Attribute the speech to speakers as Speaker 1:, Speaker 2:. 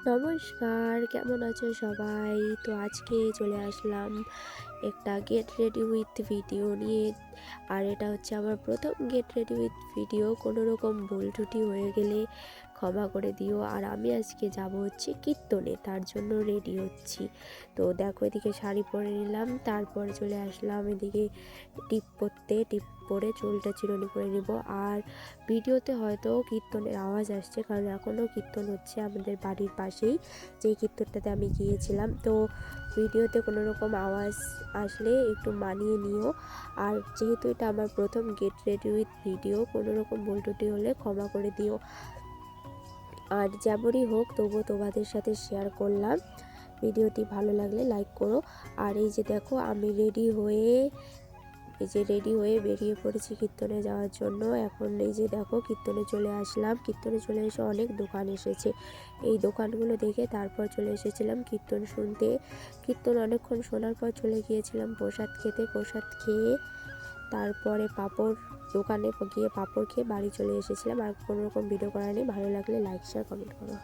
Speaker 1: নমস্কার, কেমন আছো সবাই? তো আজকে চলে আসলাম একটা গেট রেডি উইথ ভিডিও নিয়ে। আর এটা হচ্ছে আমার প্রথম গেট রেডি উইথ ভিডিও। কোনো রকম ভুল ত্রুটি হয়ে গেলে ক্ষমা করে দিও। আর আমি আজকে যাব হচ্ছে কীর্তনে, তার জন্য রেডি হচ্ছি। তো দেখো, এদিকে শাড়ি পরে নিলাম, তারপরে চলে আসলাম এদিকে টিপ পরে চুলটা চিরুনি করে নিব। আর ভিডিওতে হয়তো কীর্তনের আওয়াজ আসছে, কারণ এখনও কীর্তন হচ্ছে আমাদের বাড়ির পাশেই, যেই কীর্তনটাতে আমি গিয়েছিলাম। তো ভিডিওতে কোনো রকম আওয়াজ আসলে একটু মানিয়ে নিও। আর যেহেতু এটা আমার প্রথম গেট রেডি উইথ ভিডিও, কোনো রকম ভুল ত্রুটি হলে ক্ষমা করে দিও। আর যেমনই হোক, তবুও তোমাদের সাথে শেয়ার করলাম। ভিডিওটি ভালো লাগলে লাইক করো। আর এই যে দেখো, আমি রেডি হয়ে বেরিয়ে পড়েছি কীর্তনে যাওয়ার জন্য। এখন এই যে দেখো, কীর্তনে চলে আসলাম। কীর্তনে চলে এসে অনেক দোকান এসেছে, এই দোকানগুলো দেখে তারপর চলে এসেছিলাম কীর্তন শুনতে। কীর্তন অনেকক্ষণ শোনার পর চলে গিয়েছিলাম প্রসাদ খেতে। প্রসাদ খেয়ে তারপরে দোকানে গিয়ে পাঁপড় খেয়ে বাড়ি চলে এসেছিলাম। আর কোনো রকম ভিডিও করা নেই। ভালো লাগলে লাইক শেয়ার কমেন্ট করো।